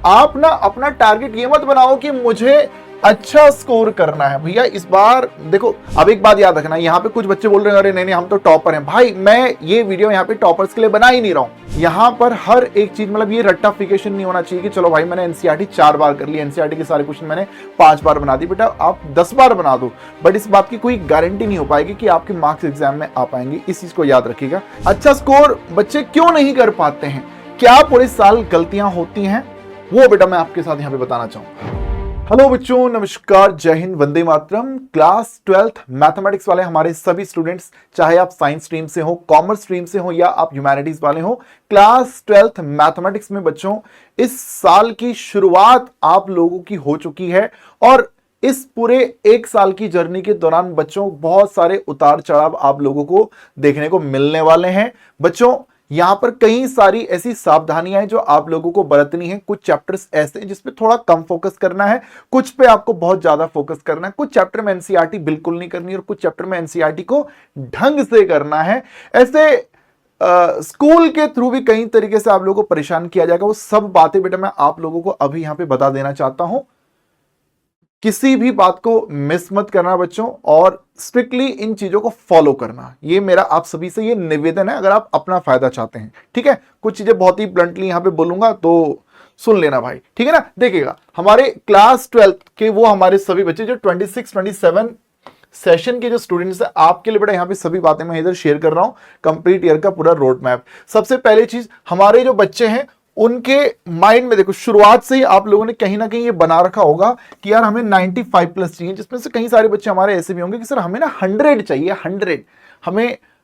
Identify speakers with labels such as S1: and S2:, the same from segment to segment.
S1: आप ना अपना टारगेट ये मत बनाओ कि मुझे अच्छा स्कोर करना है। भैया इस बार देखो, अब एक बात याद रखना, यहाँ पे कुछ बच्चे बोल रहे हैं अरे नहीं हम तो टॉपर हैं। भाई मैं ये वीडियो यहाँ पे टॉपर्स के लिए बना ही नहीं रहा हूँ। यहाँ पर हर एक चीज मतलब ये रट्टाफिकेशन नहीं होना चाहिए कि चलो भाई मैंने एनसीईआरटी 4 बार कर ली, एनसीईआरटी के सारे क्वेश्चन मैंने 5 बार बना दी। बेटा आप 10 बार बना दो, बट इस बात की कोई गारंटी नहीं हो पाएगी कि आपके मार्क्स एग्जाम में आ पाएंगे। इस चीज को याद रखिएगा। अच्छा स्कोर बच्चे क्यों नहीं कर पाते हैं, क्या पूरे साल गलतियां होती हैं, वो बेटा मैं आपके साथ यहाँ पे बताना चाहूंगा। हेलो बच्चों, नमस्कार, जय Hind, Vande Mataram. Class 12th mathematics वाले हमारे सभी स्टूडेंट्स, चाहे आप साइंस स्ट्रीम से हो, कॉमर्स स्ट्रीम से हो या आप ह्यूमैनिटीज वाले हो, क्लास 12th मैथमेटिक्स में बच्चों इस साल की शुरुआत आप लोगों की हो चुकी है। और इस पूरे एक साल की जर्नी के दौरान बच्चों बहुत सारे उतार चढ़ाव आप लोगों को देखने को मिलने वाले हैं। बच्चों यहां पर कई सारी ऐसी सावधानियां हैं जो आप लोगों को बरतनी है। कुछ चैप्टर्स ऐसे हैं जिसपे थोड़ा कम फोकस करना है, कुछ पे आपको बहुत ज्यादा फोकस करना है। कुछ चैप्टर में एनसीईआरटी बिल्कुल नहीं करनी और कुछ चैप्टर में एनसीईआरटी को ढंग से करना है। ऐसे स्कूल के थ्रू भी कई तरीके से आप लोगों को परेशान किया जाएगा। वो सब बातें बेटा मैं आप लोगों को अभी यहां पे बता देना चाहता हूं। किसी भी बात को मिस मत करना बच्चों, और स्ट्रिक्टली इन चीजों को फॉलो करना, ये मेरा आप सभी से ये निवेदन है, अगर आप अपना फायदा चाहते हैं। ठीक है, कुछ चीजें बहुत ही ब्लंटली यहां पे बोलूंगा तो सुन लेना भाई, ठीक है ना। देखिएगा हमारे क्लास 12th के वो हमारे सभी बच्चे जो 26-27 सेशन के जो स्टूडेंट्स हैं, आपके लिए बेटा यहाँ पे सभी बातें मैं इधर शेयर कर रहा हूं, कंप्लीट ईयर का पूरा रोड मैप। सबसे पहली चीज, हमारे जो बच्चे हैं उनके माइंड में देखो, शुरुआत से ही आप लोगों ने कहीं ना कहीं ये बना रखा होगा कि यार हमें 95 प्लस चाहिए, जिसमें से कई सारे बच्चे हमारे ऐसे भी होंगे कि सर हमें ना 100 चाहिए, 100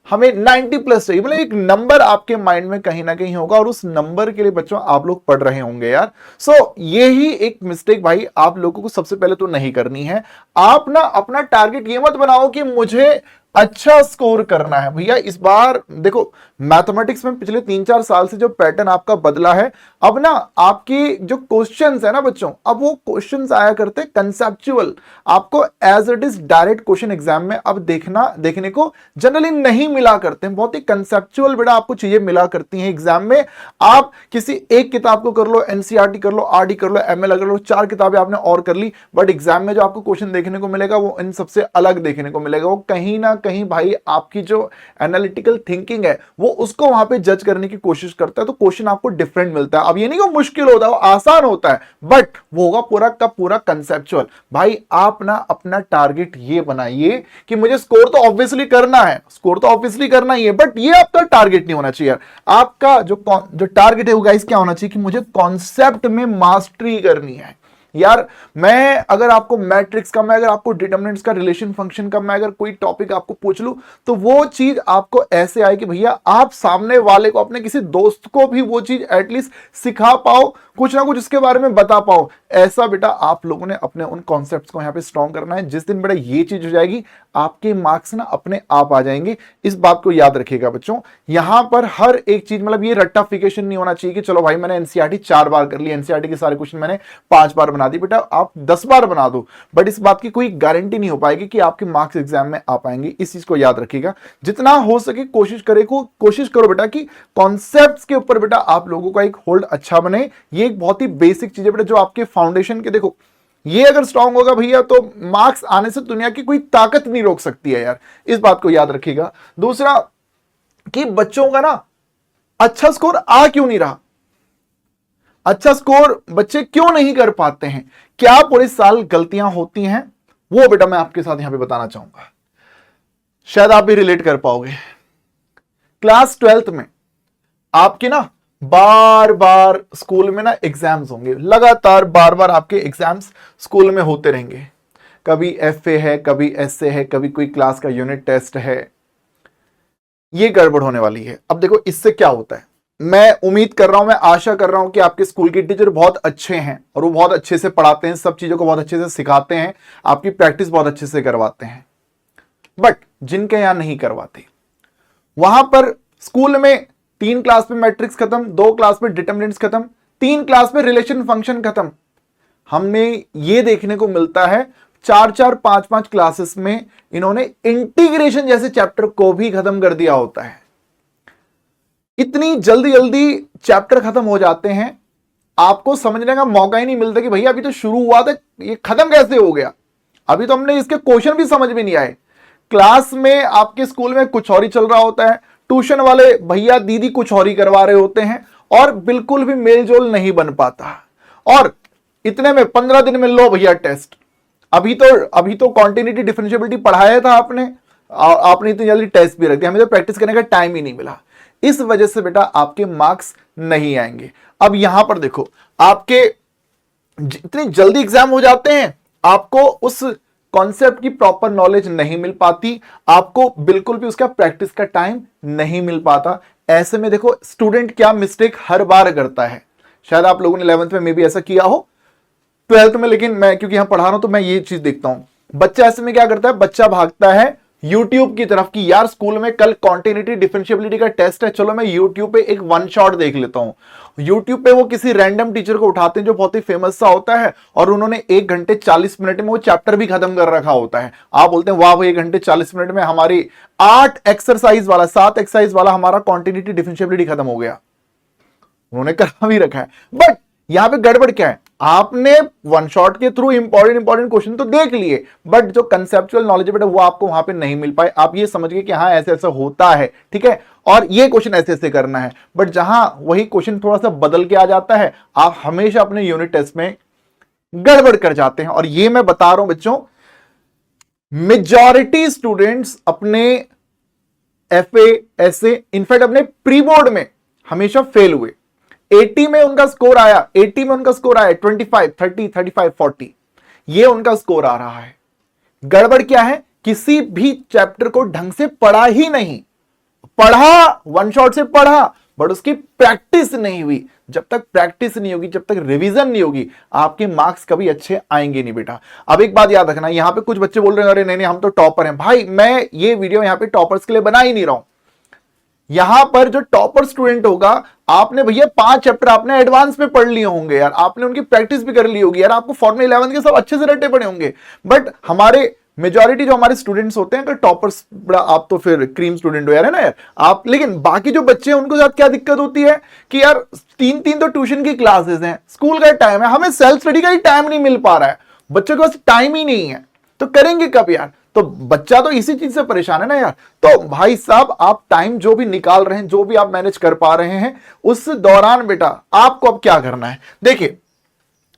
S1: हमें 90 प्लस चाहिए। मतलब एक नंबर आपके माइंड में कहीं ना कहीं होगा और उस नंबर के लिए बच्चों आप लोग पढ़ रहे होंगे यार। सो यही एक मिस्टेक भाई आप लोगों को सबसे पहले तो नहीं करनी है। आप ना अपना टारगेट ये मत बनाओ कि मुझे अच्छा स्कोर करना है। भैया इस बार देखो, मैथमेटिक्स में पिछले 3-4 साल से जो पैटर्न आपका बदला है, अब ना आपकी जो क्वेश्चंस है ना बच्चों, अब वो क्वेश्चंस आया करते कंसेप्चुअल, आपको as it is direct question exam में अब देखने को जनरली नहीं मिला करते हैं। बहुत ही कंसेप्चुअल बेटा आपको चीजें मिला करती हैं एग्जाम में। आप किसी एक किताब को कर लो, एनसीईआरटी कर लो, आरडी कर लो, एमएल कर लो, 4 किताबें आपने और कर ली, बट एग्जाम में जो आपको क्वेश्चन देखने को मिलेगा वो इन सबसे अलग देखने को मिलेगा। वो कहीं ना कहीं भाई आपकी जो एनालिटिकल थिंकिंग है वो उसको वहां पे जज करने की कोशिश करता है, तो क्वेश्चन आपको डिफरेंट मिलता है। अब ये नहीं कि मुश्किल होता है, वो आसान होता है, बट वो होगा पूरा का पूरा कंसेप्चुअल। भाई आप ना अपना टारगेट ये बनाइए कि मुझे स्कोर तो ऑब्वियसली करना है, स्कोर तो ऑब्वियसली करना ही है, बट ये आपका टारगेट नहीं होना चाहिए। आपका जो टारगेट है वो गाइस क्या होना चाहिए कि मुझे कॉन्सेप्ट में मास्टरी करनी है। यार मैं अगर आपको मैट्रिक्स का, मैं अगर आपको डिटरमिनेंट्स का, रिलेशन फंक्शन का, मैं अगर कोई टॉपिक आपको पूछ लूं तो वो चीज आपको ऐसे आए कि भैया आप सामने वाले को, अपने किसी दोस्त को भी वो चीज एटलीस्ट सिखा पाओ, कुछ ना कुछ उसके बारे में बता पाओ। ऐसा बेटा आप लोगों ने अपने उन कॉन्सेप्ट्स को यहाँ पे स्ट्रॉन्ग करना है। जिस दिन बेटा ये चीज हो जाएगी, आपके मार्क्स ना अपने आप आ जाएंगे। इस बात को याद रखिएगा बच्चों। यहां पर हर एक चीज मतलब ये रट्टाफिकेशन नहीं होना चाहिए कि चलो भाई मैंने एनसीईआरटी 4 बार कर ली, एनसीईआरटी के सारे क्वेश्चन मैंने 5 बार बना दी। बेटा आप 10 बार बना दो, बट इस बात की कोई गारंटी नहीं हो पाएगी कि आपके मार्क्स एग्जाम में आ पाएंगे। इस चीज को याद रखिएगा। जितना हो सके कोशिश करो बेटा कि कॉन्सेप्ट्स के ऊपर बेटा आप लोगों का एक होल्ड अच्छा बने। ये एक बहुत ही बेसिक चीज है बेटा, जो आपके फाउंडेशन के, देखो ये अगर स्ट्रांग होगा भैया तो मार्क्स आने से दुनिया की कोई ताकत नहीं रोक सकती है यार। इस बात को याद रखिएगा। दूसरा कि बच्चों का ना अच्छा स्कोर आ क्यों नहीं रहा, अच्छा स्कोर बच्चे क्यों नहीं कर पाते हैं, क्या पूरे साल गलतियां होती हैं, वो बेटा मैं आपके साथ यहां पे बताना चाहूंगा। शायद आप भी रिलेट कर पाओगे। क्लास 12th में आपके ना बार बार स्कूल में ना एग्जाम्स होंगे, लगातार बार बार आपके एग्जाम्स स्कूल में होते रहेंगे। कभी एफए है, कभी एसए है, कभी कोई क्लास का यूनिट टेस्ट है। ये गड़बड़ होने वाली है। अब देखो इससे क्या होता है, मैं उम्मीद कर रहा हूं, मैं आशा कर रहा हूं कि आपके स्कूल के टीचर बहुत अच्छे हैं और वो बहुत अच्छे से पढ़ाते हैं, सब चीजों को बहुत अच्छे से सिखाते हैं, आपकी प्रैक्टिस बहुत अच्छे से करवाते हैं। बट जिनके यहां नहीं करवाते, वहां पर स्कूल में 3 क्लास में मैट्रिक्स खत्म, 2 क्लास में डिटरमिनेंट्स खत्म, 3 क्लास में रिलेशन फंक्शन खत्म। हमने ये देखने को मिलता है 4-4, 5-5 क्लासेस में इन्होंने इंटीग्रेशन जैसे चैप्टर को भी खत्म कर दिया होता है। इतनी जल्दी जल्दी चैप्टर खत्म हो जाते हैं आपको समझने का मौका ही नहीं मिलता कि भैया अभी तो शुरू हुआ था, ये खत्म कैसे हो गया, अभी तो हमने इसके क्वेश्चन भी समझ में नहीं आए। क्लास में आपके स्कूल में कुछ और ही चल रहा होता है, ट्यूशन वाले भैया दीदी कुछ और ही करवा रहे होते हैं और बिल्कुल भी मेलजोल नहीं बन पाता। और इतने में 15 दिन में लो भैया टेस्ट। अभी तो कॉन्टिन्यूटी डिफरेंशिएबिलिटी पढ़ाया था आपने इतनी जल्दी टेस्ट भी रख दिया, हमें तो प्रैक्टिस करने का टाइम ही नहीं मिला। इस वजह से बेटा आपके मार्क्स नहीं आएंगे। अब यहां पर देखो, आपके इतनी जल्दी एग्जाम हो जाते हैं, आपको उस कॉन्सेप्ट की प्रॉपर नॉलेज नहीं मिल पाती, आपको बिल्कुल भी उसका प्रैक्टिस का टाइम नहीं मिल पाता। ऐसे में देखो स्टूडेंट क्या मिस्टेक हर बार करता है, शायद आप लोगों ने 11th में मे भी ऐसा किया हो, 12th में, लेकिन मैं क्योंकि यहां पढ़ा रहा हूं तो मैं ये चीज देखता हूं। बच्चा ऐसे में क्या करता है, बच्चा भागता है YouTube की तरफ कि यार स्कूल में कल कॉन्टिन्यूटी डिफरेंशिएबिलिटी का टेस्ट है, चलो मैं YouTube पे एक वन शॉट देख लेता हूं। YouTube पे वो किसी रैंडम टीचर को उठाते हैं जो बहुत ही फेमस सा होता है और उन्होंने 1 घंटे 40 मिनट में वो चैप्टर भी खत्म कर रखा होता है। आप बोलते हैं वाह भाई 1 घंटे 40 मिनट में हमारी 7 एक्सरसाइज वाला हमारा कॉन्टिन्यूटी डिफरेंशिएबिलिटी खत्म हो गया, उन्होंने करा भी रखा है। बट यहां पे गड़बड़ क्या है, आपने वन शॉट के थ्रू इंपॉर्टेंट क्वेश्चन तो देख लिए, बट जो कंसेप्चुअल नॉलेज है बेटा वो आपको वहां पे नहीं मिल पाए। आप ये समझ गए कि हाँ ऐसे ऐसा होता है, ठीक है, और ये क्वेश्चन ऐसे ऐसे करना है, बट जहां वही क्वेश्चन थोड़ा सा बदल के आ जाता है, आप हमेशा अपने यूनिट टेस्ट में गड़बड़ कर जाते हैं। और ये मैं बता रहा हूं बच्चों, मेजॉरिटी स्टूडेंट्स अपने FA SA इनफैक्ट अपने प्री बोर्ड में हमेशा फेल हुए। 80 में उनका स्कोर आया, 25, 30, 35, 40, ये उनका स्कोर आ रहा है। गड़बड़ क्या है, किसी भी चैप्टर को ढंग से पढ़ा ही नहीं, पढ़ा वन शॉट से पढ़ा, बट उसकी प्रैक्टिस नहीं हुई। जब तक प्रैक्टिस नहीं होगी, जब तक रिवीजन नहीं होगी, आपके मार्क्स कभी अच्छे आएंगे नहीं बेटा। अब एक बात याद रखना, यहां पे कुछ बच्चे बोल रहे हैं अरे नहीं हम तो टॉपर हैं। भाई मैं ये वीडियो यहां पे टॉपर्स के लिए बना ही नहीं रहा हूं। यहां पर जो टॉपर स्टूडेंट होगा, आपने भैया 5 चैप्टर आपने एडवांस में पढ़ लिए होंगे यार, आपने उनकी प्रैक्टिस भी कर ली होगी यार, आपको फॉर्मूला 11 के सब अच्छे से रटे पड़े होंगे। बट हमारे मेजॉरिटी जो हमारे स्टूडेंट्स होते हैं, अगर टॉपर्स, आप तो फिर क्रीम स्टूडेंट हो यार, है ना यार आप। लेकिन बाकी जो बच्चे हैं उनको साथ क्या दिक्कत होती है कि यार 3 तो ट्यूशन की क्लासेस हैं, स्कूल का टाइम है, हमें सेल्फ स्टडी का ही टाइम नहीं मिल पा रहा है, बच्चों के पास टाइम ही नहीं है, तो करेंगे कब यार। तो बच्चा तो इसी चीज से परेशान है ना यार। तो भाई साहब आप टाइम जो भी निकाल रहे हैं, जो भी आप मैनेज कर पा रहे हैं, उस दौरान बेटा आपको अब क्या करना है। देखिए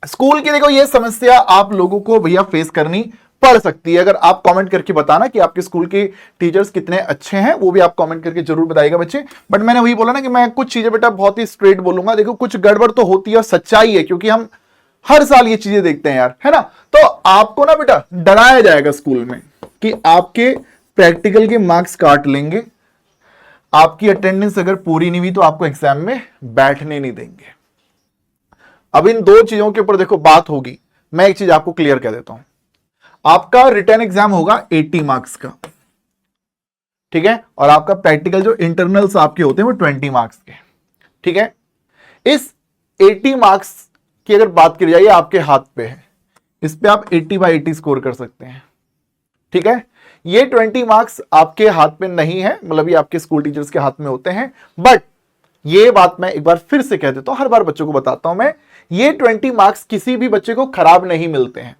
S1: स्कूल की देखो ये समस्या आप लोगों को भैया फेस करनी पड़ सकती है। अगर आप कमेंट करके बताना कि आपके स्कूल के टीचर्स कितने अच्छे हैं, वो भी आप कमेंट करके जरूर बताइएगा बच्चे। बट मैंने वही बोला ना कि मैं कुछ चीजें बेटा बहुत ही स्ट्रेट बोलूंगा। देखो कुछ गड़बड़ तो होती है और सच्चाई है, क्योंकि हम हर साल ये चीजें देखते हैं यार, है ना। तो आपको ना बेटा डराया जाएगा स्कूल में कि आपके प्रैक्टिकल के मार्क्स काट लेंगे, आपकी अटेंडेंस अगर पूरी नहीं हुई तो आपको एग्जाम में बैठने नहीं देंगे। अब इन 2 चीजों के ऊपर देखो बात होगी। मैं एक चीज आपको क्लियर कर देता हूं, आपका रिटर्न एग्जाम होगा 80 मार्क्स का, ठीक है, और आपका प्रैक्टिकल जो इंटरनल्स आपके होते हैं वो 20 मार्क्स के, ठीक है। इस 80 मार्क्स की अगर बात करी जाए, आपके हाथ पे है, इस पे आप 80/80 स्कोर कर सकते हैं, ठीक है। ये 20 मार्क्स आपके हाथ में नहीं है, मतलब ये आपके स्कूल टीचर्स के हाथ में होते हैं। बट ये बात मैं एक बार फिर से कह देता हूं, हर बार बच्चों को बताता हूं मैं, ये 20 मार्क्स किसी भी बच्चे को खराब नहीं मिलते हैं।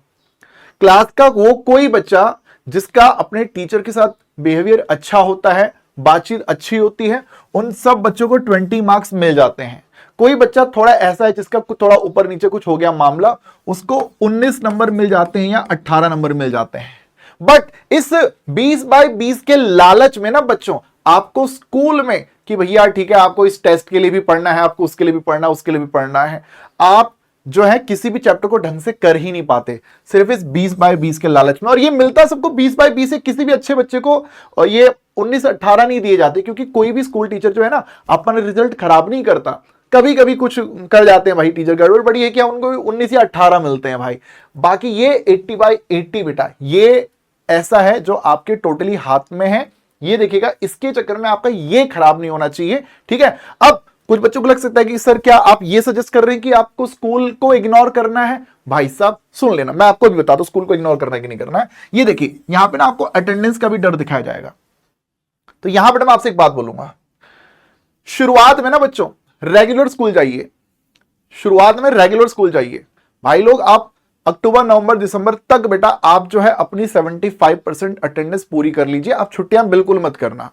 S1: क्लास का वो कोई बच्चा जिसका अपने टीचर के साथ बिहेवियर अच्छा होता है, बातचीत अच्छी होती है, उन सब बच्चों को 20 मार्क्स मिल जाते हैं। कोई बच्चा थोड़ा ऐसा है जिसका थोड़ा ऊपर नीचे कुछ हो गया मामला, उसको 19 नंबर मिल जाते हैं या 18 नंबर मिल जाते हैं। बट इस 20/20 के लालच में ना बच्चों, आपको स्कूल में कि भैया ठीक है आपको इस टेस्ट के लिए भी पढ़ना है, आपको उसके लिए भी पढ़ना है, उसके लिए भी पढ़ना है, आप जो है किसी भी चैप्टर को ढंग से कर ही नहीं पाते, सिर्फ इस 20/20 के लालच में। और ये मिलता सबको 20/20 है, किसी भी अच्छे बच्चे को और ये 19-18 नहीं दिए जाते, क्योंकि कोई भी स्कूल टीचर जो है ना अपना रिजल्ट खराब नहीं करता। कभी कभी कुछ कर जाते हैं भाई टीचर, गड़बड़ बड़ी है क्या, उनको 19 या 18 मिलते हैं भाई। बाकी ये 80/80 बेटा ये ऐसा है जो आपके टोटली हाथ में है, ये देखिएगा, इसके चक्कर में आपका ये खराब नहीं होना चाहिए, ठीक है। अब कुछ बच्चों को लग सकता है कि सर क्या आप ये सजेस्ट कर रहे हैं कि आपको स्कूल को इग्नोर करना है। भाई साहब सुन लेना, मैं आपको भी बता दूं स्कूल को इग्नोर करना है कि नहीं करना है। ये देखिए यहां पे ना आपको अटेंडेंस का भी डर दिखाया जाएगा। तो यहां पर मैं आपसे एक बात बोलूंगा, शुरुआत में ना बच्चों रेगुलर स्कूल जाइए, शुरुआत में रेगुलर स्कूल जाइए भाई लोग। आप अक्टूबर नवंबर दिसंबर तक बेटा आप जो है अपनी 75% अटेंडेंस पूरी कर लीजिए। आप छुट्टियां बिल्कुल मत करना,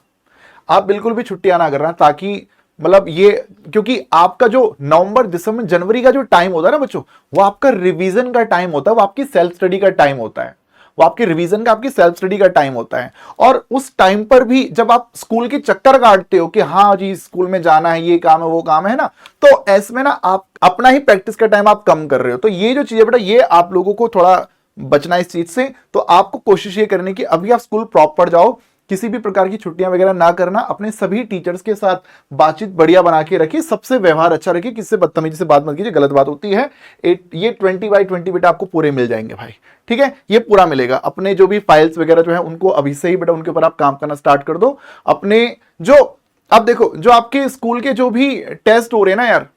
S1: आप बिल्कुल भी छुट्टियां ना करना, ताकि मतलब ये, क्योंकि आपका जो नवंबर दिसंबर जनवरी का जो टाइम होता है ना बच्चों, वो आपका रिवीजन का टाइम होता है, वो आपकी सेल्फ स्टडी का टाइम होता है, वो आपकी रिवीजन का आपकी सेल्फ स्टडी का टाइम होता है। और उस टाइम पर भी जब आप स्कूल के चक्कर काटते हो कि हाँ जी स्कूल में जाना है, ये काम है वो काम है ना, तो ऐसे में ना आप अपना ही प्रैक्टिस का टाइम आप कम कर रहे हो। तो ये जो चीज है बेटा, ये आप लोगों को थोड़ा बचना इस चीज से। तो आपको कोशिश ये करनी कि अभी आप स्कूल प्रॉपर जाओ, किसी भी प्रकार की छुट्टियां वगैरह ना करना, अपने सभी टीचर्स के साथ बातचीत बढ़िया बना के रखिए, सबसे व्यवहार अच्छा रखिए, किससे बदतमीजी से बात मत कीजिए, गलत बात होती है। ये 20/20 बेटा आपको पूरे मिल जाएंगे भाई, ठीक है, ये पूरा मिलेगा। अपने जो भी फाइल्स वगैरह जो है उनको अभी से ही बेटा उनके ऊपर आप काम करना स्टार्ट कर दो। अपने जो अब देखो जो आपके स्कूल के जो भी टेस्ट हो रहे हैं ना यार,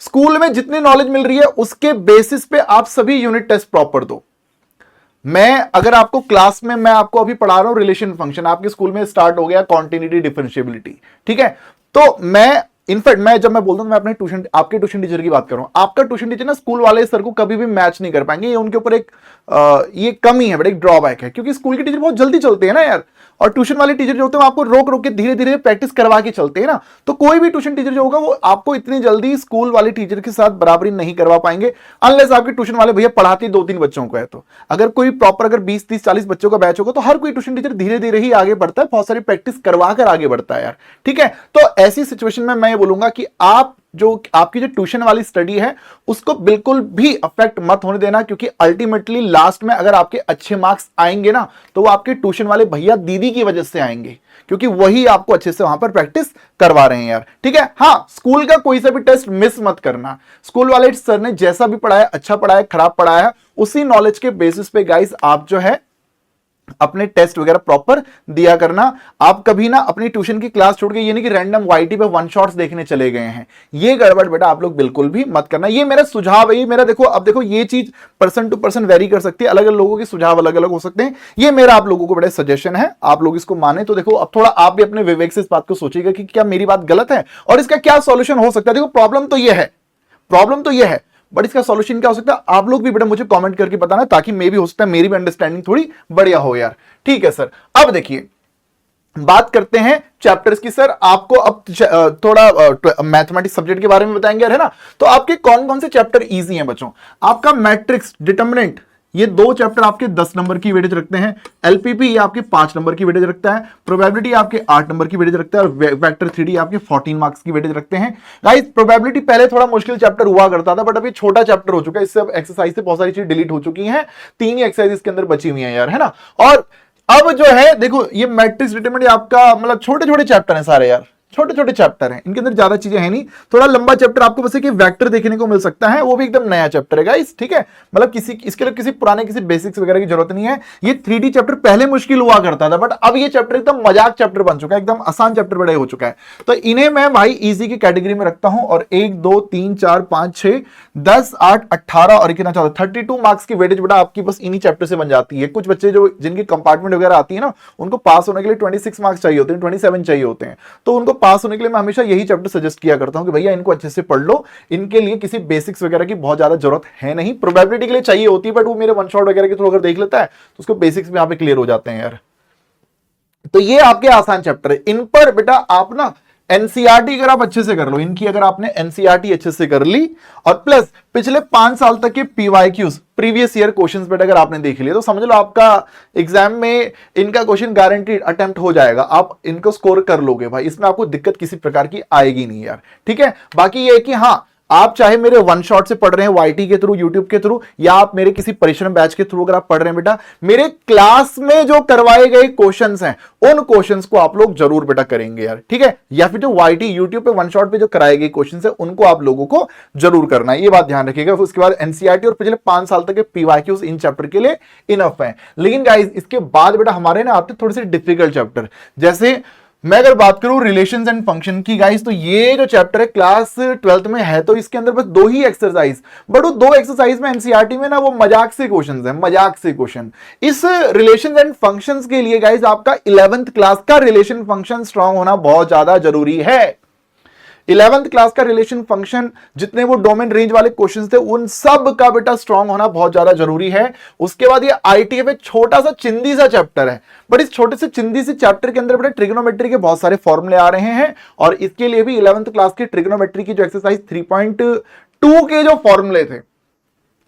S1: स्कूल में जितनी नॉलेज मिल रही है उसके बेसिस पे आप सभी यूनिट टेस्ट प्रॉपर दो। मैं अगर आपको क्लास में मैं आपको अभी पढ़ा रहा हूं रिलेशन फंक्शन, आपके स्कूल में स्टार्ट हो गया कॉन्टिन्यूटी डिफरेंशिएबिलिटी, ठीक है, तो मैं इनफैक्ट मैं जब मैं बोलता हूं मैं अपने ट्यूशन आपके ट्यूशन टीचर की बात कर रहा हूं। आपका ट्यूशन टीचर ना स्कूल वाले सर को कभी भी मैच नहीं कर पाएंगे, ये उनके ऊपर एक ये कमी है, बड़ा एक ड्रॉबैक है, क्योंकि स्कूल के टीचर बहुत जल्दी चलते हैं ना यार, और ट्यूशन वाले टीचर जो होते हैं आपको रोक रोक के धीरे धीरे प्रैक्टिस करवा के चलते हैं ना। तो कोई भी ट्यूशन टीचर जो होगा वो आपको इतनी जल्दी स्कूल वाले टीचर के साथ बराबरी नहीं करवा पाएंगे, अनलेस आपके ट्यूशन वाले भैया पढ़ाते 2-3 बच्चों को है। तो अगर कोई प्रॉपर अगर 20-30-40 बच्चों का बैच होगा तो हर कोई ट्यूशन टीचर धीरे धीरे ही आगे बढ़ता है, बहुत सारी प्रैक्टिस करवा कर आगे बढ़ता है यार, ठीक है। तो ऐसी सिचुएशन में मैं ये बोलूंगा कि आप जो आपकी जो ट्यूशन वाली स्टडी है उसको बिल्कुल भी अफेक्ट मत होने देना, क्योंकि अल्टीमेटली लास्ट में अगर आपके अच्छे मार्क्स आएंगे ना तो वो आपके ट्यूशन वाले भैया दीदी की वजह से आएंगे, क्योंकि वही आपको अच्छे से वहां पर प्रैक्टिस करवा रहे हैं यार, ठीक है। हाँ, स्कूल का कोई सा भी टेस्ट मिस मत करना। स्कूल वाले सर ने जैसा भी पढ़ाया, अच्छा पढ़ाया खराब पढ़ाया, उसी नॉलेज के बेसिस पे गाइस आप जो है अपने टेस्ट वगैरह प्रॉपर दिया करना। आप कभी ना अपनी ट्यूशन की क्लास छोड़ के ये नहीं कि रैंडम वाईटी पे वन शॉट्स देखने चले गए हैं, ये गड़बड़ बेटा आप लोग बिल्कुल भी मत करना। ये मेरा सुझाव है, ये मेरा देखो, अब देखो ये चीज पर्सन टू पर्सन वेरी कर सकती है, अलग अलग लोगों के सुझाव अलग अलग हो सकते हैं, ये मेरा आप लोगों को बड़ा सजेशन है, आप लोग इसको माने तो देखो। अब थोड़ा आप भी अपने विवेक से इस बात को सोचिएगा कि क्या मेरी बात गलत है और इसका क्या सॉल्यूशन हो सकता है। देखो प्रॉब्लम तो ये है, बट इसका सॉल्यूशन क्या हो सकता है आप लोग भी बेटा मुझे कमेंट करके बताना, ताकि मैं भी हो सकता है मेरी भी अंडरस्टैंडिंग थोड़ी बढ़िया हो यार, ठीक है सर। अब देखिए बात करते हैं चैप्टर्स की। सर आपको अब थोड़ा मैथमेटिक्स सब्जेक्ट के बारे में बताएंगे यार, है ना। तो आपके कौन कौन से चैप्टर इजी हैं बच्चों। आपका मैट्रिक्स, डिटर्मिनेंट, ये 2 चैप्टर आपके 10 नंबर की वेटेज रखते हैं। एलपीपी ये आपके 5 नंबर की वेटेज रखता है। प्रोबेबिलिटी आपके 8 नंबर की वेटेज रखता है, और वेक्टर 3D आपके 14 मार्क्स की वेटेज रखते हैं। गाइस प्रोबेबिलिटी पहले थोड़ा मुश्किल चैप्टर हुआ करता था, बट अभी छोटा चैप्टर हो चुका है, इससे अब एक्सरसाइज से बहुत सारी चीज डिलीट हो चुकी हैं, 3 ही एक्सरसाइज इसके अंदर बची हुई हैं यार, है ना। और अब जो है देखो ये मैट्रिक्स डिटरमिनेंट आपका मतलब छोटे छोटे चैप्टर हैं सारे यार, छोटे छोटे चैप्टर हैं, इनके अंदर ज्यादा चीजें हैं नहीं। थोड़ा लंबा चैप्टर आपको बस एक वेक्टर देखने को मिल सकता है, वो भी एकदम नया चैप्टर है गाइस, ठीक है। मतलब किसी इसके लिए किसी पुराने किसी बेसिक्स वगैरह की जरूरत नहीं है। ये 3D चैप्टर पहले मुश्किल हुआ करता था, बट अब ये चैप्टर एकदम मजाक चैप्टर बन चुका है, एकदम आसान चैप्टर बड़ा हो चुका है। तो इन्हें मैं भाई इजी की कैटेगरी में रखता हूं। और 1 2 3 4 5 6 10 8 18 और कितना चाहता 32 मार्क्स की वेटेज बेटा आपकी बस इन्हीं चैप्टर से बन जाती है। कुछ बच्चे जो जिनकी कंपार्टमेंट वगैरह आती है ना, उनको पास होने के लिए 26 मार्क्स चाहिए होते हैं, 27 चाहिए होते हैं। तो उनको पास होने के लिए मैं हमेशा यही चैप्टर सजेस्ट किया करता हूं कि भैया इनको अच्छे से पढ़ लो, इनके लिए किसी बेसिक्स वगैरह की बहुत ज्यादा जरूरत है नहीं। प्रोबेबिलिटी के लिए चाहिए होती है, बट वो मेरे वन शॉट वगैरह के थ्रू अगर देख लेता है तो उसको बेसिक्स भी यहां पे क्लियर हो जाते हैं यार। तो ये आपके आसान चैप्टर है, इन पर बेटा आप ना एनसीईआरटी अगर आप अच्छे से कर लो, इनकी अगर आपने एनसीईआरटी अच्छे से कर ली, और प्लस पिछले 5 साल तक के पीवाईक्यूज प्रीवियस ईयर क्वेश्चंस बेटा अगर आपने देख लिया तो समझ लो आपका एग्जाम में इनका क्वेश्चन गारंटीड अटेम्प्ट हो जाएगा, आप इनको स्कोर कर लोगे भाई, इसमें आपको दिक्कत किसी प्रकार की आएगी नहीं यार, ठीक है। बाकी ये है कि हाँ आप चाहे मेरे वन शॉट से पढ़ रहे हैं वाईटी के थ्रू, यूट्यूब के थ्रू, या आप मेरे किसी परिश्रम बैच के थ्रू अगर आप पढ़ रहे हैं बेटा, मेरे क्लास में जो करवाए गए क्वेश्चंस हैं उन क्वेश्चंस को आप लोग जरूर बेटा करेंगे यार, ठीक है। या फिर जो वाईटी यूट्यूब पे वन शॉट पे जो कराए गए क्वेश्चंस हैं उनको आप लोगों को जरूर करना है, ये बात ध्यान रखिएगा। उसके बाद एनसीईआरटी और पिछले 5 साल तक के पीवाईक्यूज इन चैप्टर के लिए इनफ है। लेकिन गाइस इसके बाद बेटा हमारे ना आते थोड़े से डिफिकल्ट चैप्टर, जैसे मैं अगर बात करूं रिलेशंस एंड फंक्शन की गाइस, तो ये जो चैप्टर है क्लास 12th में है, तो इसके अंदर बस 2 ही एक्सरसाइज, बट वो 2 एक्सरसाइज में एनसीईआरटी में ना वो मजाक से क्वेश्चंस हैं, मजाक से क्वेश्चन। इस रिलेशंस एंड फंक्शंस के लिए गाइस आपका 11th क्लास का रिलेशन फंक्शन स्ट्रांग होना बहुत ज्यादा जरूरी है। 11th क्लास का रिलेशन फंक्शन, जितने वो डोमेन रेंज वाले क्वेश्चंस थे, उन सब का बेटा स्ट्रांग होना बहुत ज्यादा जरूरी है। उसके बाद ये आईटीएफ एक छोटा सा चिंदी सा चैप्टर है, बट इस छोटे से चिंदी से चैप्टर के अंदर बेटा ट्रिग्नोमेट्री के बहुत सारे फॉर्मूले आ रहे हैं, और इसके लिए भी 11th क्लास की ट्रिग्नोमेट्री की जो एक्सरसाइज 3.2 के जो फॉर्मूले थे,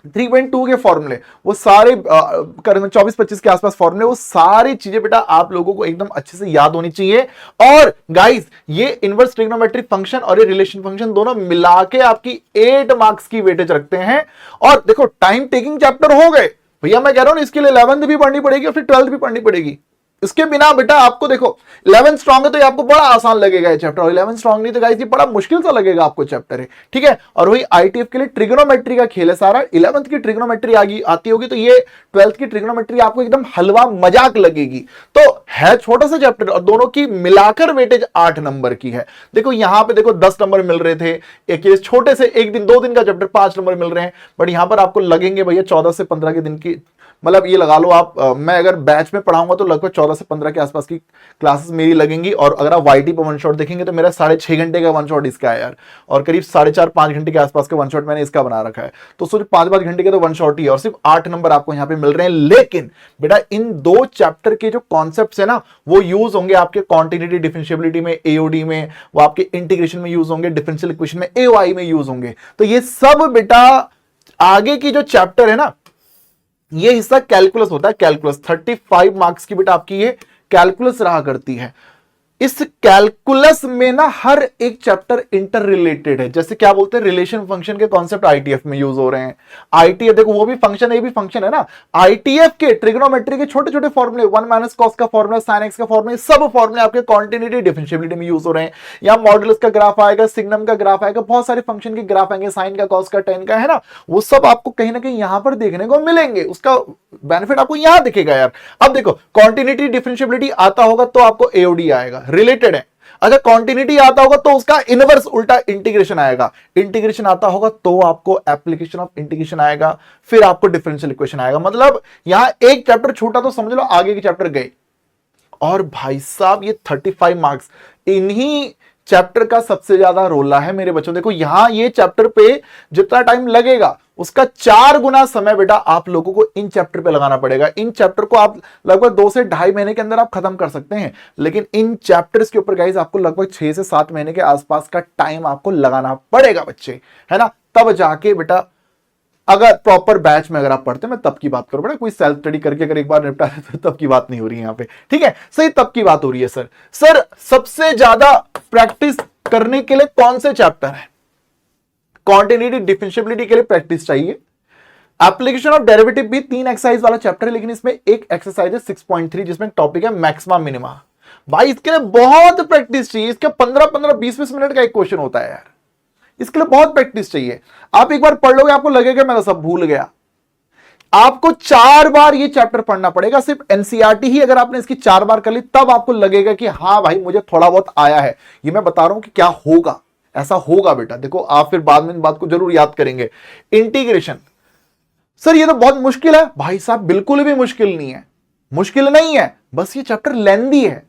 S1: 3.2 के फॉर्मूले, वो सारे 24-25 के आसपास फॉर्मूले, वो सारी चीजें बेटा आप लोगों को एकदम अच्छे से याद होनी चाहिए। और गाइस ये इनवर्स ट्रिग्नोमेट्रिक फंक्शन और ये रिलेशन फंक्शन दोनों मिला के आपकी 8 मार्क्स की वेटेज रखते हैं। और देखो टाइम टेकिंग चैप्टर हो गए भैया, मैं कह रहा हूं इसके लिए 11th भी पढ़नी पड़ेगी और फिर 12th भी पढ़नी पड़ेगी। इसके बिना बेटा आपको देखो 11 स्ट्रांग है तो ये आपको बड़ा आसान लगेगा ये चैप्टर, और 11 स्ट्रांग नहीं तो गाइस ये बड़ा मुश्किल सा लगेगा आपको चैप्टर है, ठीक है। और वही आईटीएफ के लिए ट्रिग्नोमेट्री का खेल है सारा। 11th की ट्रिग्नोमेट्री आती होगी तो ये 12th की ट्रिग्नोमेट्री आपको एकदम हलवा मजाक लगेगी। तो है छोटा सा चैप्टर और दोनों की मिलाकर वेटेज 8 नंबर की है। देखो यहां पे देखो 10 नंबर मिल रहे थे, एक छोटे से 1 दिन 2 दिन का चैप्टर 5 नंबर मिल रहे हैं, बट यहां पर आपको लगेंगे भैया 14 से 15 के दिन की, मतलब ये लगा लो आप, मैं अगर बैच में पढ़ाऊंगा तो लगभग 14 से 15 के आसपास की क्लासेस मेरी लगेंगी। और अगर आप वाईटी पर वन शॉट देखेंगे तो मेरा 6.5 घंटे का वन शॉट इसका है यार, और करीब 4.5-5 घंटे के आसपास का वन शॉट मैंने इसका बना रखा है। तो सोचिए 5 घंटे के तो वन शॉट ही है, और सिर्फ 8 नंबर आपको यहाँ पे मिल रहे हैं। लेकिन बेटा इन 2 चैप्टर के जो कॉन्सेप्ट है ना, वो यूज होंगे आपके कॉन्टिन्यूटी डिफरेंशिएबिलिटी में, एओडी में, वो आपके इंटीग्रेशन में यूज होंगे, डिफरेंशियल इक्वेशन में, एओआई में यूज होंगे। तो ये सब बेटा आगे की जो चैप्टर है ना, ये हिस्सा कैलकुलस होता है। कैलकुलस 35 मार्क्स की बेटा आपकी ये कैलकुलस रहा करती है। इस कैलकुलस में ना हर एक चैप्टर इंटर रिलेटेड है। जैसे क्या बोलते हैं, रिलेशन फंक्शन के कॉन्सेप्ट आईटीएफ में यूज हो रहे हैं। आईटीएफ देखो वो भी फंक्शन है, ये भी फंक्शन है ना। आईटीएफ के ट्रिग्नोमेट्री के छोटे छोटे फॉर्मूले, 1 माइनस कॉस का फॉर्मूला, साइन एक्स का फॉर्मूला, सब फॉर्मूले आपके कॉन्टिन्यूटी डिफरेंशिएबिलिटी में यूज हो रहे हैं। यहाँ मॉडुलस का ग्राफ आएगा, सिग्नम का ग्राफ आएगा, बहुत सारे फंक्शन के ग्राफ आएंगे, साइन का, कॉस का, टेन का, है ना। वो सब आपको कहीं ना कहीं यहां पर देखने को मिलेंगे, उसका बेनिफिट आपको यहां दिखेगा यार। अब देखो कॉन्टिन्यूटी डिफरेंशिएबिलिटी आता होगा तो आपको एओडी आएगा, रिलेटेड है। अगर कॉन्टिन्यूटी आता होगा तो उसका इनवर्स उल्टा इंटीग्रेशन आएगा, इंटीग्रेशन आता होगा तो आपको एप्लीकेशन ऑफ इंटीग्रेशन आएगा, फिर आपको डिफरेंशियल इक्वेशन आएगा। मतलब यहां एक चैप्टर छूटा तो समझ लो आगे के चैप्टर गए। और भाई साहब ये 35 मार्क्स इन्हीं चैप्टर का सबसे ज्यादा रोला है मेरे बच्चों। देखो यहां ये चैप्टर पे जितना टाइम लगेगा उसका 4 गुना समय बेटा आप लोगों को इन चैप्टर पे लगाना पड़ेगा। इन चैप्टर को आप लगभग 2 से 2.5 महीने के अंदर आप खत्म कर सकते हैं, लेकिन इन चैप्टर्स के ऊपर गाइस आपको लगभग 6 से 7 महीने के आसपास का टाइम आपको लगाना पड़ेगा बच्चे, है ना। तब जाके बेटा अगर प्रॉपर बैच में अगर आप पढ़ते हैं, मैं तब की बात करूं बेटा, कोई सेल्फ स्टडी करके अगर एक बार निपटा लेते तब की बात नहीं हो रही है यहाँ पे, ठीक है। सही तब की बात हो रही है सर सबसे ज्यादा प्रैक्टिस करने के लिए कौन से चैप्टर है? कॉन्टिन्यूटी डिफरेंशिएबिलिटी के लिए प्रैक्टिस चाहिए। एप्लीकेशन ऑफ डेरिवेटिव भी 3 एक्सरसाइज वाला चैप्टर है, लेकिन इसमें एक एक्सरसाइज है 6.3 जिसमें टॉपिक है मैक्सिमा मिनिमा। भाई इसके लिए बहुत प्रैक्टिस चाहिए। इसके 15-15 20-20 मिनट का एक क्वेश्चन होता है यार, इसके लिए बहुत प्रैक्टिस चाहिए। आप एक बार पढ़ लोगे आपको लगेगा मैं तो सब भूल गया। आपको 4 बार ये चैप्टर पढ़ना पड़ेगा, सिर्फ एनसीईआरटी ही अगर आपने इसकी 4 बार कर ली तब आपको लगेगा कि हाँ भाई मुझे थोड़ा बहुत आया है। ये मैं बता रहा हूं कि क्या होगा, ऐसा होगा बेटा। देखो आप फिर बाद में इन बात को जरूर याद करेंगे। इंटीग्रेशन सर ये तो बहुत मुश्किल है। भाई साहब बिल्कुल भी मुश्किल नहीं है, मुश्किल नहीं है, बस ये चैप्टर लेंथी है।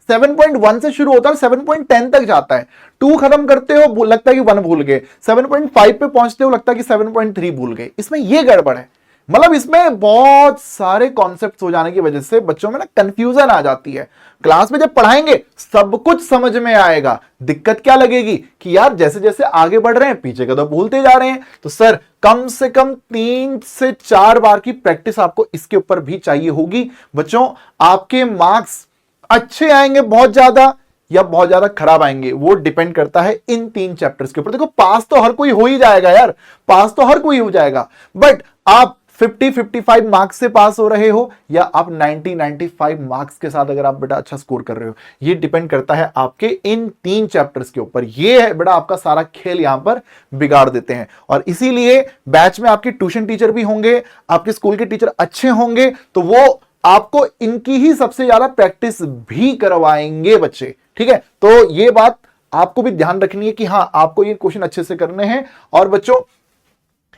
S1: 7.1 से शुरू होता है, 7.10 तक जाता है। 2 खत्म करते हो लगता है कि 1 भूल गए, 7.5 पे पहुंचते हो लगता है कि 7.3 भूल गए। इसमें ये गड़बड़ है, मतलब इसमें बहुत सारे कॉन्सेप्ट्स हो जाने की वजह से बच्चों में ना कंफ्यूजन आ जाती है। क्लास में जब पढ़ाएंगे सब कुछ समझ में आएगा, दिक्कत क्या लगेगी कि यार जैसे जैसे आगे बढ़ रहे हैं पीछे का तो भूलते जा रहे हैं। तो सर कम से कम 3 से 4 बार की प्रैक्टिस आपको इसके ऊपर भी चाहिए होगी। बच्चों आपके मार्क्स अच्छे आएंगे बहुत ज्यादा या बहुत ज्यादा खराब आएंगे, वो डिपेंड करता है इन 3 चैप्टर्स के ऊपर। देखो पास तो हर कोई हो ही जाएगा यार, पास तो हर कोई हो जाएगा, बट आप 50-55 मार्क्स से पास हो रहे हो या आप 90-95 मार्क्स के साथ अगर आप बेटा अच्छा स्कोर कर रहे हो, ये डिपेंड करता है आपके इन 3 चैप्टर्स के ऊपर। ये है बेटा आपका सारा खेल यहां पर बिगाड़ देते हैं। और इसीलिए बैच में आपके ट्यूशन टीचर भी होंगे, आपके स्कूल के टीचर अच्छे होंगे, तो वो आपको इनकी ही सबसे ज्यादा प्रैक्टिस भी करवाएंगे बच्चे, ठीक है। तो ये बात आपको भी ध्यान रखनी है कि हाँ आपको ये क्वेश्चन अच्छे से करने हैं। और बच्चों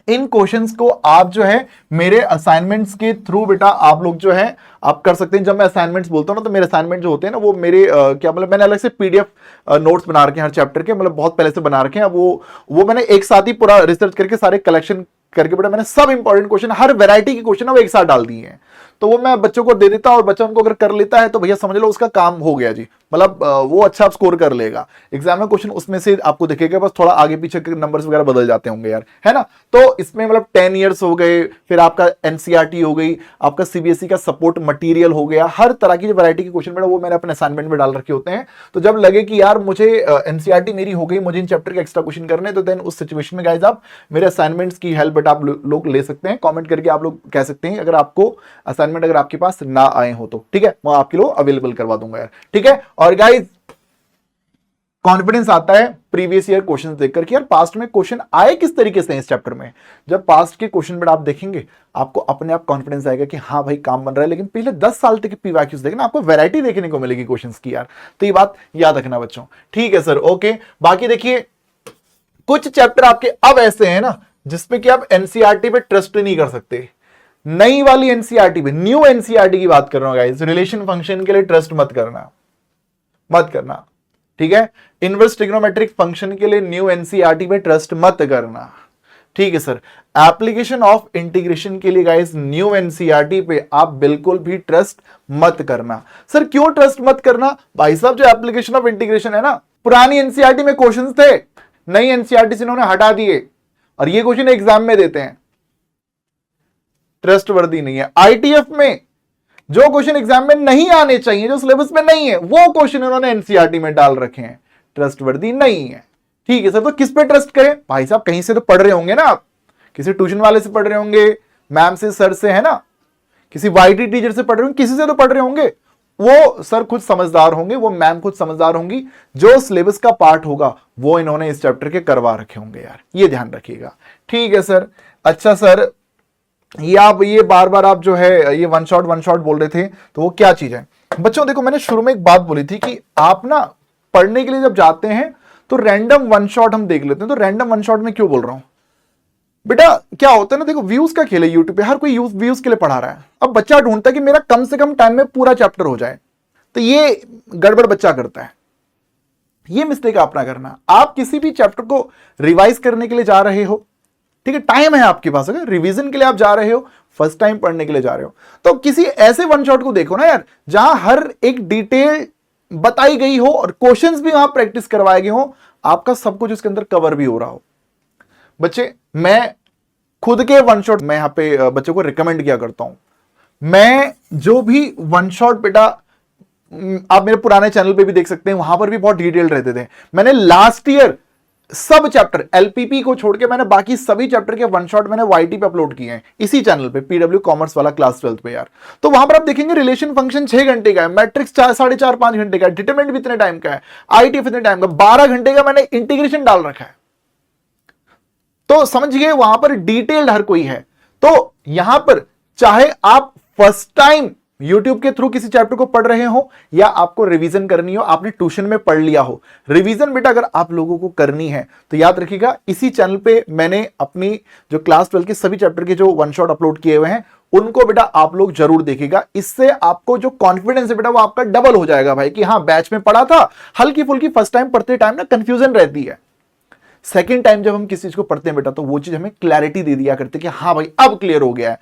S1: इन क्वेश्चंस को आप जो है मेरे असाइनमेंट्स के थ्रू बेटा आप लोग जो है आप कर सकते हैं। जब मैं असाइनमेंट्स बोलता हूं ना, तो मेरे असाइनमेंट जो होते हैं ना, वो मेरे क्या मतलब मैंने अलग से पीडीएफ नोट्स बना रखे हैं हर चैप्टर के, मतलब बहुत पहले से बना रखे हैं। वो मैंने एक साथ ही पूरा रिसर्च करके सारे कलेक्शन करके बेटा मैंने सब इंपॉर्टेंट क्वेश्चन, हर वैरायटी के क्वेश्चन है वो एक साथ डाल दिए हैं। तो वो मैं बच्चों को दे देता हूं, और बच्चा उनको अगर कर लेता है तो भैया समझ लो उसका काम हो गया जी, मतलब वो अच्छा स्कोर कर लेगा एग्जाम में। क्वेश्चन उसमें से आपको दिखेगा, बस थोड़ा आगे पीछे के नंबर्स वगैरह बदल जाते होंगे यार, है ना। तो इसमें मतलब 10 ईयर्स हो गए, फिर आपका एनसीईआरटी हो गई, आपका सीबीएसई का सपोर्ट मटेरियल हो गया, हर तरह की जो वैरायटी के क्वेश्चन बेटा वो मैंने अपने असाइनमेंट में डाल रखे होते हैं। तो जब लगे कि यार मुझे एनसीईआरटी मेरी हो गई, मुझे इन चैप्टर के एक्स्ट्रा क्वेश्चन करने, तो देन उस सिचुएशन में गाइस आप मेरे असाइनमेंट्स की हेल्प बेटा आप लोग ले सकते हैं। कमेंट करके आप लोग कह सकते हैं अगर आपको असाइनमेंट अगर आपके पास ना आए हो तो, ठीक है, मैं आपके लिए अवेलेबल करवा दूंगा यार, ठीक है। और गाइस कॉन्फिडेंस आता है प्रीवियस ईयर क्वेश्चन देखकर कि यार पास्ट में क्वेश्चन आए किस तरीके से इस चैप्टर में। जब पास्ट के क्वेश्चन बेटा आप देखेंगे, आपको अपने आप कॉन्फिडेंस आएगा कि हाँ भाई काम बन रहा है। लेकिन पिछले 10 साल तक पीवाईक्यूज देखना, आपको वैरायटी देखने को मिलेगी क्वेश्चंस की यार। तो ये बात याद रखना बच्चों, ठीक है सर, ओके। बाकी देखिए कुछ चैप्टर आपके अब ऐसे हैं ना जिसपे कि आप एनसीईआरटी पे ट्रस्ट नहीं कर सकते। नई वाली एनसीईआरटी पे, न्यू एनसीईआरटी की बात कर रहा हूं गाइस, रिलेशन फंक्शन के लिए ट्रस्ट मत करना, ठीक है। इनवर्स ट्रिग्नोमेट्रिक फंक्शन के लिए न्यू एनसीईआरटी पे ट्रस्ट मत करना, ठीक है सर। एप्लीकेशन ऑफ इंटीग्रेशन के लिए गाइस न्यू एनसीईआरटी पे आप बिल्कुल भी ट्रस्ट मत करना। सर क्यों ट्रस्ट मत करना? भाई साहब जो एप्लीकेशन ऑफ इंटीग्रेशन है ना, पुरानी एनसीईआरटी में क्वेश्चंस थे, नई एनसीईआरटी से इन्होंने हटा दिए, और ये क्वेश्चन एग्जाम में देते हैं, ट्रस्टवर्दी नहीं है। आईटीएफ में जो क्वेश्चन एग्जाम में नहीं आने चाहिए, जो सिलेबस में नहीं है, वो क्वेश्चन इन्होंने एनसीईआरटी में डाल रखे हैं, ट्रस्टवर्दी नहीं है, ठीक है सर। तो किस पे ट्रस्ट करें? भाई साहब कहीं से तो पढ़ रहे होंगे ना आप, किसी ट्यूशन वाले से पढ़ रहे होंगे, मैम से, सर से, है ना, किसी वाईटी टीचर से पढ़ रहे होंगे, किसी से तो पढ़ रहे होंगे। वो सर खुद समझदार होंगे, वो मैम खुद समझदार होंगी, जो सिलेबस का पार्ट होगा वो इन्होंने इस चैप्टर के करवा रखे होंगे यार, ये ध्यान रखिएगा, ठीक है सर। अच्छा सर ये बार बार आप जो है ये वन शॉट बोल रहे थे, तो वो क्या चीज है बच्चों? देखो मैंने शुरू में एक बात बोली थी कि आप ना पढ़ने के लिए जब जाते हैं तो रैंडम वन शॉट हम देख लेते हैं। तो रैंडम वन शॉट में क्यों बोल रहा हूं बेटा, क्या होता है ना, देखो व्यूज का खेल है यूट्यूब पे, हर कोई व्यूज के लिए पढ़ा रहा है। अब बच्चा ढूंढता है कि मेरा कम से कम टाइम में पूरा चैप्टर हो जाए, तो ये गड़बड़ बच्चा करता है, ये मिस्टेक आप ना करना। आप किसी भी चैप्टर को रिवाइज करने के लिए जा रहे हो, ठीक है, टाइम है आपके पास, अगर रिवीजन के लिए आप जा रहे हो, फर्स्ट टाइम पढ़ने के लिए जा रहे हो, तो किसी ऐसे वन शॉट को देखो ना यार, जहां हर एक डिटेल बताई गई हो और क्वेश्चंस भी वहां प्रैक्टिस करवाए गए हो, आपका सब कुछ उसके अंदर कवर भी हो रहा हो। बच्चे मैं खुद के वन शॉट मैं यहां पे बच्चों को रिकमेंड किया करता हूं। मैं जो भी वन शॉट बेटा, आप मेरे पुराने चैनल पे भी देख सकते हैं, वहां पर भी बहुत डिटेल रहते थे। मैंने लास्ट ईयर सब चैप्टर एलपीपी को छोड़ के मैंने बाकी सभी चैप्टर के वन शॉट मैंने वाईटी पे अपलोड किए हैं, इसी चैनल पे, पीडब्ल्यू कॉमर्स वाला क्लास 12 पे यार। तो वहां पर आप देखेंगे रिलेशन फंक्शन 6 घंटे का है, मैट्रिक्स 4.5-5 घंटे का है, डिटरमिनेंट भी इतने टाइम का है, आईटीएफ इतने टाइम का, 12 घंटे का मैंने इंटीग्रेशन डाल रखा है। तो समझिए वहां पर डिटेल्ड हर कोई है। तो यहां पर चाहे आप फर्स्ट टाइम YouTube के थ्रू किसी चैप्टर को पढ़ रहे हो या आपको रिवीजन करनी हो, आपने ट्यूशन में पढ़ लिया हो, रिवीजन बेटा अगर आप लोगों को करनी है तो याद रखिएगा इसी चैनल पे मैंने अपनी जो क्लास 12 के सभी चैप्टर के जो वन शॉट अपलोड किए हुए हैं, उनको बेटा आप लोग जरूर देखिएगा। इससे आपको जो कॉन्फिडेंस है बेटा वो आपका डबल हो जाएगा भाई, कि हाँ बैच में पढ़ा था, हल्की फुल्की फर्स्ट टाइम पढ़ते टाइम ना कंफ्यूजन रहती है, सेकेंड टाइम जब हम किसी चीज को पढ़ते हैं बेटा तो वो चीज हमें क्लैरिटी दे दिया करते कि हाँ भाई अब क्लियर हो गया है।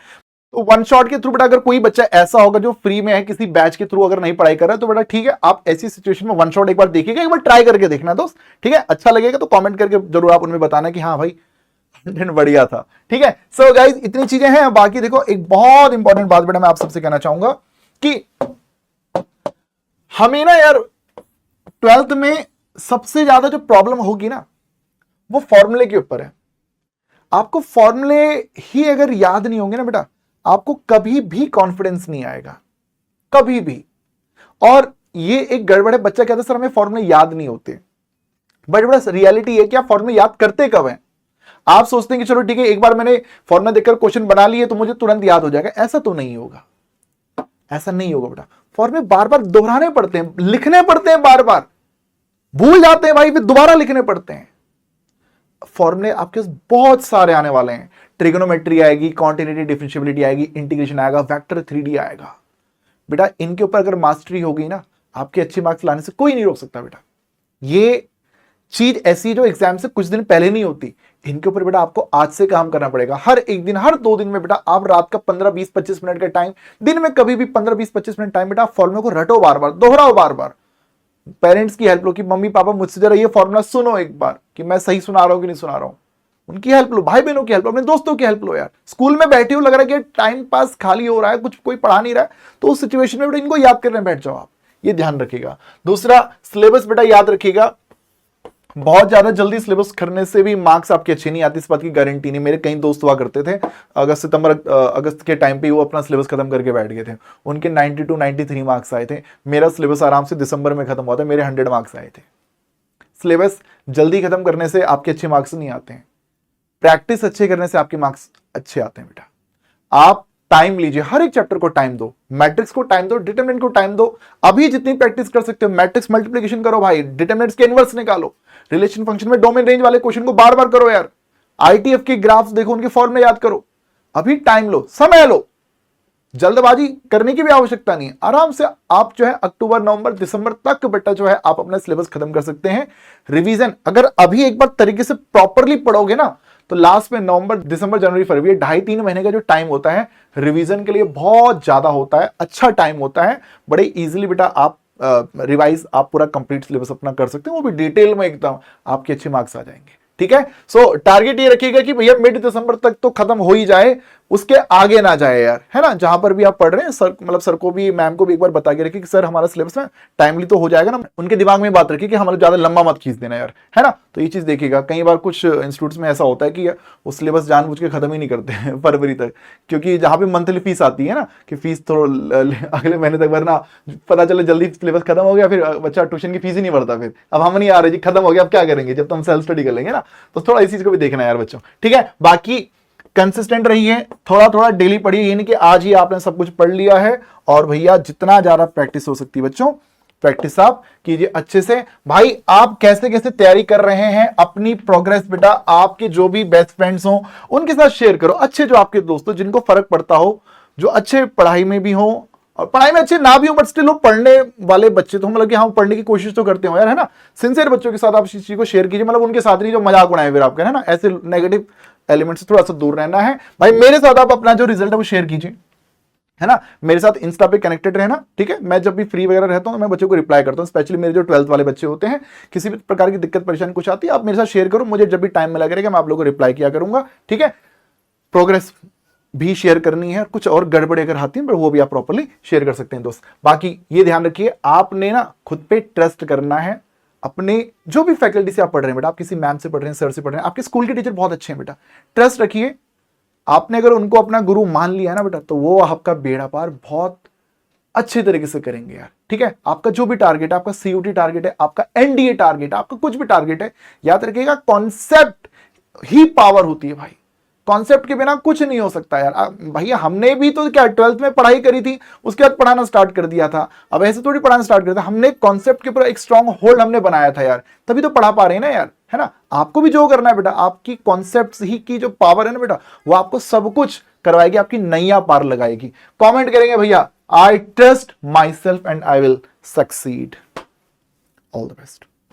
S1: तो वन शॉट के थ्रू बेटा अगर कोई बच्चा ऐसा होगा जो फ्री में है, किसी बैच के थ्रू अगर नहीं पढ़ाई कर रहा है, तो बेटा ठीक है, आप ऐसी सिचुएशन में वन शॉट एक बार देखिएगा, एक बार ट्राई करके देखना दोस्त, ठीक है। अच्छा लगेगा तो कमेंट करके जरूर आप उनमें बताना कि हाँ भाई कंटेंट बढ़िया था, ठीक है। सो गाइस इतनी चीजें हैं। बाकी देखो एक बहुत इंपॉर्टेंट बात बेटा मैं आप सबसे कहना चाहूंगा कि हमें ना यार 12th में सबसे ज्यादा जो प्रॉब्लम होगी ना वो फॉर्मूले के ऊपर है। आपको फॉर्मूले ही अगर याद नहीं होंगे ना बेटा, आपको कभी भी कॉन्फिडेंस नहीं आएगा, कभी भी। और ये एक गड़बड़ है, बच्चा कहता है सर हमें फॉर्मूले याद नहीं होते, बट बड़ा रियलिटी है कि आप फॉर्मूले याद करते कब हैं। आप सोचते हैं कि चलो ठीक है एक बार मैंने फॉर्मूला देखकर क्वेश्चन बना लिए तो मुझे तुरंत याद हो जाएगा, ऐसा तो नहीं होगा, ऐसा नहीं होगा बेटा। फॉर्मूले बार बार दोहराने पड़ते हैं, लिखने पड़ते हैं, बार बार भूल जाते हैं भाई, फिर दोबारा लिखने पड़ते हैं। फॉर्मूले आपके बहुत सारे आने वाले हैं, ट्रिगोनोमेट्री आएगी, कॉन्टिन्यूटी डिफरेंशियबिलिटी आएगी, इंटीग्रेशन आएगा, वेक्टर 3D आएगा। बेटा इनके ऊपर अगर मास्टरी हो गई ना, आपके अच्छे मार्क्स लाने से कोई नहीं रोक सकता बेटा। ये चीज ऐसी जो एग्जाम से कुछ दिन पहले नहीं होती, इनके ऊपर बेटा आपको आज से काम करना पड़ेगा। हर एक दिन, हर 2 दिन में बेटा आप रात का 15-20-25 मिनट का टाइम, दिन में कभी भी 15-20-25 मिनट टाइम बेटा फॉर्मूले को रटो, बार बार दोहराओ, बार बार पेरेंट्स की हेल्प लो कि मम्मी पापा मुझसे जरा ये फॉर्मूला सुनो एक बार कि मैं सही सुना रहा हूं कि नहीं सुना रहा हूं। उनकी हेल्प लो, भाई बहनों की हेल्प लो, अपने दोस्तों की हेल्प लो यार। स्कूल में बैठे हो, लग रहा है कि टाइम पास खाली हो रहा है, कुछ कोई पढ़ा नहीं रहा है, तो उस सिचुएशन में बेटा इनको याद करने बैठ जाओ आप, ये ध्यान रखिएगा। दूसरा, सिलेबस बेटा याद रखिएगा, बहुत ज्यादा जल्दी सिलेबस करने से भी मार्क्स आपके अच्छे नहीं आते, इस बात की गारंटी नहीं। मेरे कई दोस्त हुआ करते थे, अगस्त के टाइम पे वो अपना सिलेबस खत्म करके बैठ गए थे, उनके 92-93 मार्क्स आए थे। मेरा सिलेबस आराम से दिसंबर में खत्म हुआ था, मेरे 100 मार्क्स आए थे। सिलेबस जल्दी खत्म करने से आपके अच्छे मार्क्स नहीं आते हैं, प्रैक्टिस अच्छे करने से आपके मार्क्स अच्छे आते हैं बेटा। आप टाइम लीजिए, हर एक चैप्टर को टाइम दो, मैट्रिक्स को टाइम दो, डिटरमिनेंट को टाइम दो। अभी जितनी प्रैक्टिस कर सकते हो मैट्रिक्स मल्टीप्लिकेशन करो भाई, डिटरमिनेंट्स के इनवर्स निकालो, रिलेशन फंक्शन में डोमेन रेंज वाले क्वेश्चन को बार बार करो यार, आईटीएफ के ग्राफ्स देखो, उनके फॉर्मूले याद करो। अभी टाइम लो, समय लो, जल्दबाजी करने की भी आवश्यकता नहीं है। आराम से आप जो है अक्टूबर, नवंबर, दिसंबर तक बेटा जो है आप अपना सिलेबस खत्म कर सकते हैं। रिवीजन अगर अभी एक बार तरीके से प्रॉपरली पढ़ोगे ना, तो लास्ट में नवंबर, दिसंबर, जनवरी, फरवरी 2.5-3 महीने का जो टाइम होता है रिवीजन के लिए बहुत ज्यादा होता है, अच्छा टाइम होता है। बड़े इजीली बेटा आप रिवाइज आप पूरा कंप्लीट सिलेबस अपना कर सकते हैं, वो भी डिटेल में एकदम आपके अच्छे मार्क्स आ जाएंगे। ठीक है, सो टारगेट ये रखिएगा कि भैया मिड दिसंबर तक तो खत्म हो ही जाए, उसके आगे ना जाए यार, है ना। जहां पर भी आप पढ़ रहे हैं सर, मतलब सर को भी, मैम को भी एक बार बता के रखिए कि सर हमारा सिलेबस में टाइमली तो हो जाएगा ना। उनके दिमाग में बात रखिए कि हमारा ज्यादा लंबा मत खींच देना यार, है ना। तो ये चीज देखिएगा, कई बार कुछ इंस्टीट्यूट्स में ऐसा होता है कि वो सिलेबस जानबूझ के खत्म ही नहीं करते हैं फरवरी तक, क्योंकि जहां पे मंथली फीस आती है ना कि फीस थोड़ा अगले महीने तक भरना, पता चले जल्दी सिलेबस खत्म हो गया, फिर बच्चा ट्यूशन की फीस ही नहीं भरता, फिर अब हम नहीं आ रहे जी, खत्म हो गया, अब क्या करेंगे जब तो हम सेल्फ स्टडी कर लेंगे ना। तो थोड़ा इस चीज को भी देखना है यार बच्चों, ठीक है। बाकी कंसिस्टेंट रहिए, थोड़ा थोड़ा डेली पढ़िए, ये नहीं कि आज ही आपने सब कुछ पढ़ लिया है। और भैया जितना ज्यादा प्रैक्टिस हो सकती है बच्चों, प्रैक्टिस आप कीजिए अच्छे से। भाई आप कैसे कैसे तैयारी कर रहे हैं, अपनी प्रोग्रेस बेटा आपके जो भी बेस्ट फ्रेंड्स हो उनके साथ शेयर करो, अच्छे जो आपके दोस्तों जिनको फर्क पड़ता हो, जो अच्छे पढ़ाई में भी हो और पढ़ाई में अच्छे ना भी हो, बट स्टिल वो पढ़ने वाले बच्चे तो मतलब कि हाँ पढ़ने की कोशिश तो करते हो यार, है ना। सिंसियर बच्चों के साथ आप इस चीज को शेयर कीजिए, मतलब उनके साथ नहीं जो मजाक उड़ाए फिर आपके, है ना। ऐसे नेगेटिव एलिमेंट से थोड़ा सा दूर रहना है भाई। मेरे साथ आप अपना जो रिजल्ट है वो शेयर कीजिए, है ना। मेरे साथ इंस्टा पे कनेक्टेड रहना, ठीक है। मैं जब भी फ्री वगैरह रहता हूं तो मैं बच्चों को रिप्लाई करता हूं, स्पेशली मेरे जो 12th वाले बच्चे होते हैं, किसी भी प्रकार की दिक्कत परेशानी कुछ आती है आप मेरे साथ शेयर करो, मुझे जब भी टाइम मिला करेगा मैं आप लोगों को रिप्लाई किया करूंगा, ठीक है। प्रोग्रेस भी शेयर करनी है, कुछ और गड़बड़े अगर आती है पर वो भी आप प्रॉपर्ली शेयर कर सकते हैं दोस्त। बाकी ये ध्यान रखिए, आपने ना खुद पे ट्रस्ट करना है, अपने जो भी फैकल्टी से आप पढ़ रहे हैं बेटा, आप किसी मैम से पढ़ रहे हैं, सर से पढ़ रहे हैं, आपके स्कूल के टीचर बहुत अच्छे हैं बेटा, ट्रस्ट रखिए। आपने अगर उनको अपना गुरु मान लिया ना बेटा, तो वो आपका बेड़ा पार बहुत अच्छे तरीके से करेंगे यार, ठीक है। आपका जो भी टारगेट है, आपका सीयूटी टारगेट है, आपका एनडीए टारगेट है, आपका कुछ भी टारगेट है, याद रखिएगा कॉन्सेप्ट ही पावर होती है भाई, कॉन्सेप्ट के बिना कुछ नहीं हो सकता यार। भैया हमने भी तो क्या 12th में पढ़ाई करी थी, उसके बाद पढ़ाना स्टार्ट कर दिया था, अब ऐसे थोड़ी पढ़ाना स्टार्ट कर दिया, हमने कॉन्सेप्ट के ऊपर एक स्ट्रॉन्ग होल्ड हमने बनाया था यार, तभी तो पढ़ा पा रहे हैं ना यार, है ना। आपको भी जो करना है बेटा, आपकी कॉन्सेप्ट ही की जो पावर है ना बेटा, वो आपको सब कुछ करवाएगी, आपकी नैया पार लगाएगी। कॉमेंट करेंगे भैया, I trust my self and I will succeed. All the best.